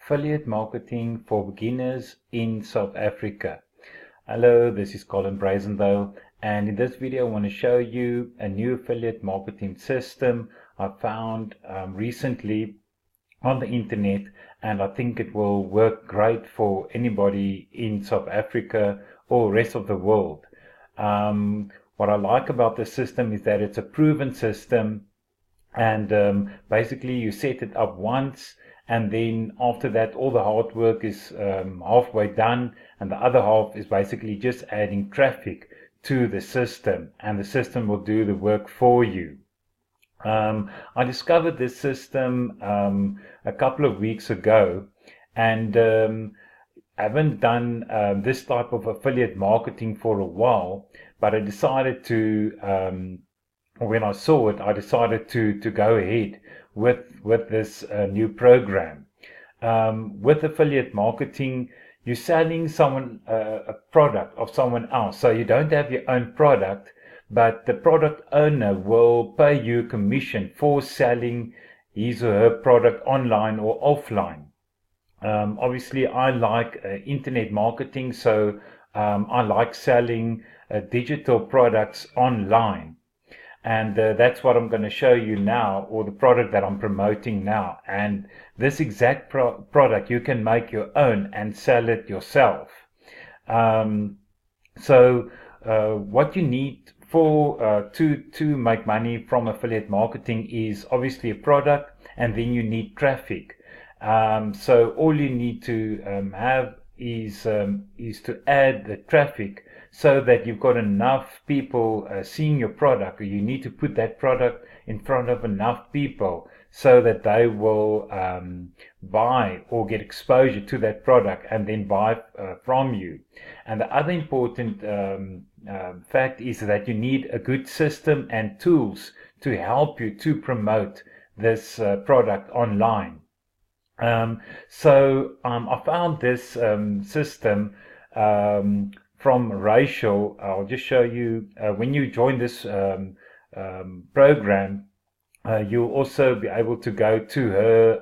Affiliate Marketing for Beginners in South Africa. Hello, this is Colin Brazendale, and in this video I want to show you a new affiliate marketing system I found recently on the internet, and I think it will work great for anybody in South Africa or rest of the world. What I like about this system is that it's a proven system, and basically you set it up once, and then after that all the hard work is halfway done, and the other half is basically just adding traffic to the system, and the system will do the work for you. I discovered this system a couple of weeks ago, and haven't done this type of affiliate marketing for a while, but I decided to when I saw it, I decided to go ahead with this new program. With affiliate marketing, you're selling someone a product of someone else, so you don't have your own product, but the product owner will pay you commission for selling his or her product online or offline. Obviously, I like internet marketing, so I like selling digital products online. And that's what I'm going to show you now, or the product that I'm promoting now. And this exact product you can make your own and sell it yourself. What you need for to make money from affiliate marketing is obviously a product, and then you need traffic. So all you need to have is to add the traffic, so that you've got enough people seeing your product. You need to put that product in front of enough people so that they will buy or get exposure to that product and then buy from you. And the other important fact is that you need a good system and tools to help you to promote this product online. I found this system from Rachel. I'll just show you when you join this program, you'll also be able to go to her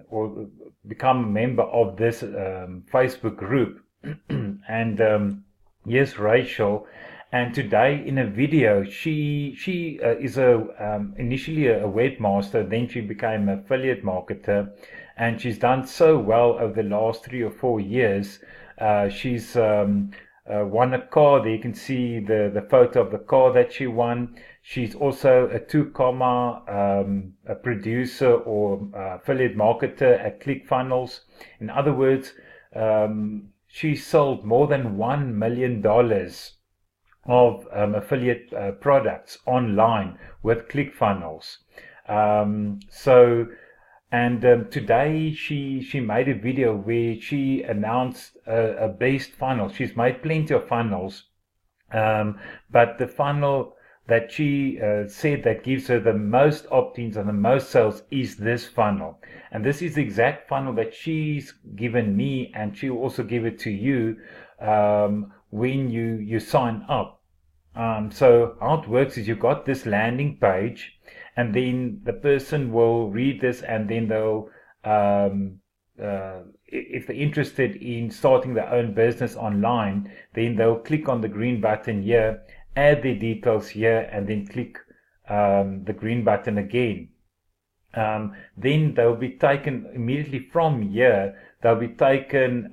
or become a member of this Facebook group. And yes, Rachel. And today in a video, she is initially a webmaster, then she became an affiliate marketer, and she's done so well over the last 3 or 4 years. She's won a car. There you can see the photo of the car that she won. She's also a 2 a producer or affiliate marketer at Clickfunnels. In other words, she sold more than $1 million of affiliate products online with Clickfunnels. Today she made a video where she announced a best funnel. She's made plenty of funnels, but the funnel that she said that gives her the most opt-ins and the most sales is this funnel. And this is the exact funnel that she's given me, and she'll also give it to you when you sign up. So how it works is you've got this landing page, and then the person will read this, and then they'll if they're interested in starting their own business online, then they'll click on the green button here, add their details here, and then click the green button again. Then they'll be taken immediately from here. They'll be taken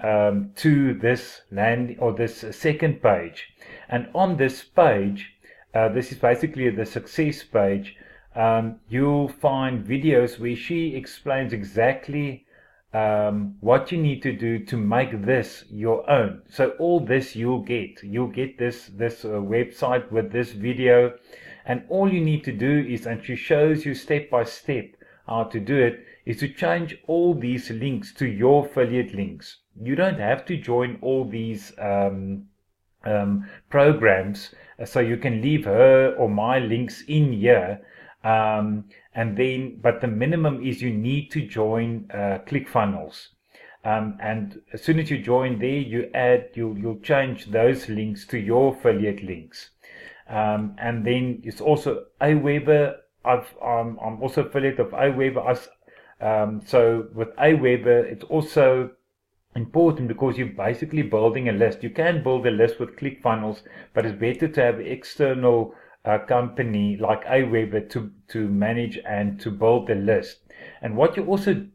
to this landing or this second page, and on this page, this is basically the success page. You'll find videos where she explains exactly what you need to do to make this your own. So all this you'll get this website with this video, and all you need to do is, and she shows you step by step how to do it, is to change all these links to your affiliate links. You don't have to join all these programs, so you can leave her or my links in here, but the minimum is you need to join Clickfunnels. And as soon as you join there, you'll change those links to your affiliate links. And then it's also Aweber. I'm also affiliate of Aweber. So with Aweber, it's also important because you're basically building a list. You can build a list with Clickfunnels, but it's better to have an external company like Aweber to manage and to build the list. And what you're also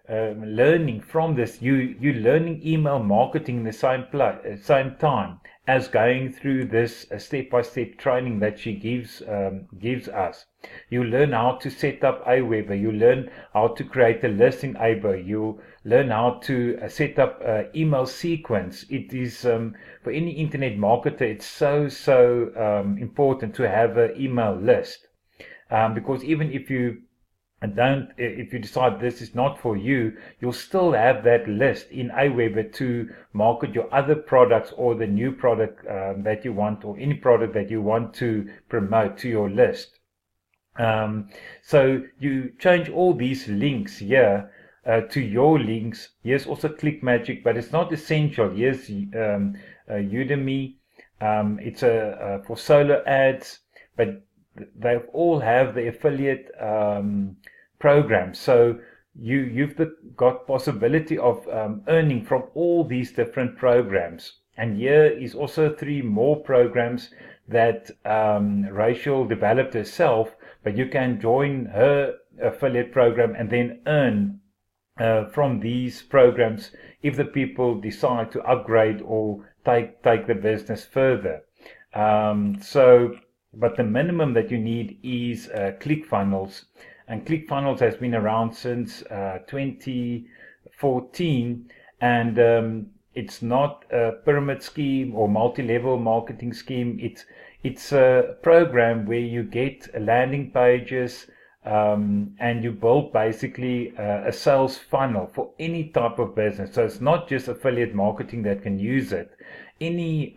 learning from this, you're learning email marketing in the same time as going through this step-by-step training that she gives us. You learn how to set up Aweber. You learn how to create a list in Aweber. You learn how to set up email sequence. It is for any internet marketer, it's so important to have an email list, because even if you if you decide this is not for you, you'll still have that list in Aweber to market your other products or the new product that you want, or any product that you want to promote to your list. So you change all these links here to your links. Here's also ClickMagick, but it's not essential. Here's Udemy. It's for solo ads, but they all have the affiliate programs. So you've got possibility of earning from all these different programs. And here is also 3 more programs that Rachel developed herself, but you can join her affiliate program and then earn from these programs if the people decide to upgrade or take the business further. But the minimum that you need is ClickFunnels, and ClickFunnels has been around since 2014, and it's not a pyramid scheme or multi-level marketing scheme. It's a program where you get landing pages, and you build basically a sales funnel for any type of business. So it's not just affiliate marketing that can use it. Any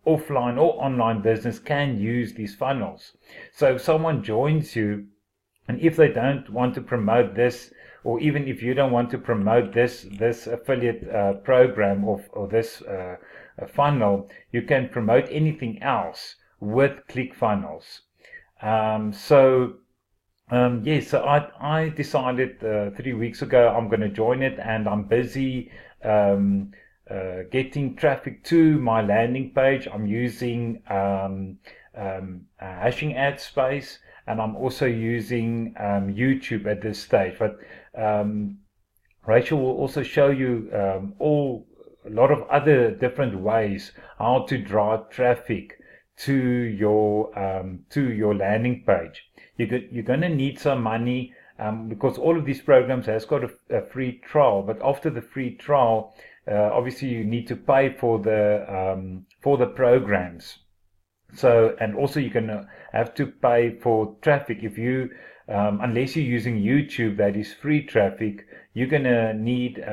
offline or online business can use these funnels. So if someone joins you, and if they don't want to promote this, or even if you don't want to promote this affiliate program or this funnel, you can promote anything else with ClickFunnels. Yes, so I decided 3 weeks ago I'm going to join it, and I'm busy getting traffic to my landing page. I'm using hashing ad space, and I'm also using YouTube at this stage. But Rachel will also show you a lot of other different ways how to drive traffic to your landing page. You're going to need some money, because all of these programs has got a free trial. But after the free trial, obviously you need to pay for the programs. So, and also you're going to have to pay for traffic. If you unless you're using YouTube, that is free traffic, you're gonna need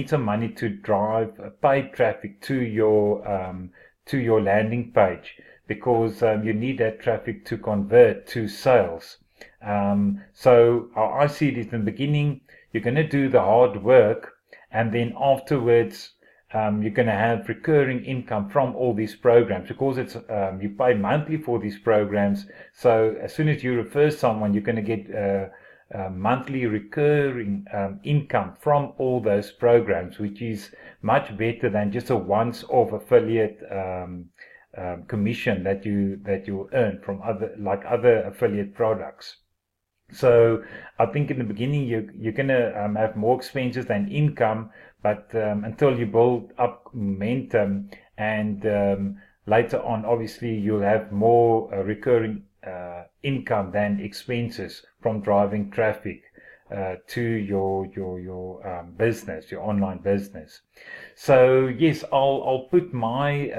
some money to drive paid traffic to your landing page, because you need that traffic to convert to sales. So how I see it is, in the beginning you're going to do the hard work, and then afterwards you're going to have recurring income from all these programs, because it's you pay monthly for these programs. So as soon as you refer someone, you're going to get monthly recurring income from all those programs, which is much better than just a once-off affiliate commission that you earn from other affiliate products. So I think in the beginning you're going to have more expenses than income, but until you build up momentum, and later on obviously you'll have more recurring income than expenses from driving traffic to your business, your online business. So yes, I'll put my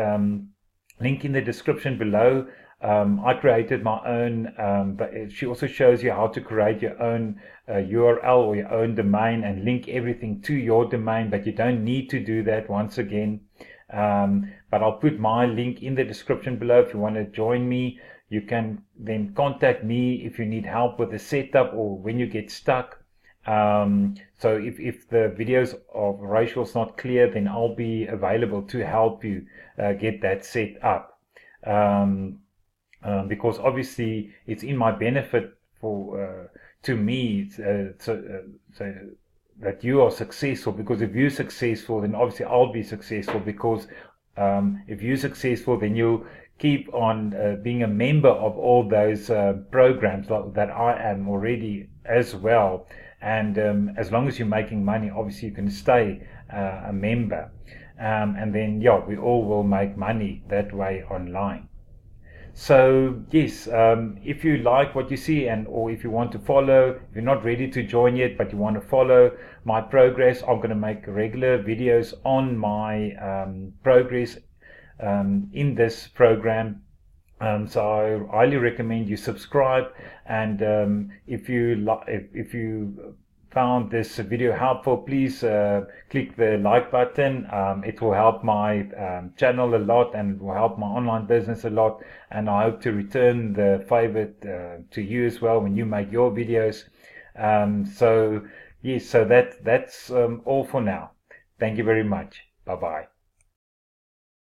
link in the description below. I created my own, but she also shows you how to create your own URL or your own domain and link everything to your domain, but you don't need to do that once again. But I'll put my link in the description below. If you want to join me, you can then contact me if you need help with the setup or when you get stuck. So if the videos of Rachel's not clear, then I'll be available to help you get that set up. Because obviously it's in my benefit to me, so that you are successful, because if you're successful, then obviously I'll be successful, because if you're successful, then you'll keep on being a member of all those programs that I am already as well. And as long as you're making money, obviously you can stay a member. And then, yeah, we all will make money that way online. So yes, if you like what you see, or if you want to follow, if you're not ready to join yet but you want to follow my progress, I'm going to make regular videos on my progress in this program. So I highly recommend you subscribe, and if you found this video helpful, please click the like button. It will help my channel a lot, and it will help my online business a lot, and I hope to return the favor to you as well when you make your videos. So yes, so that's all for now. Thank you very much. Bye bye.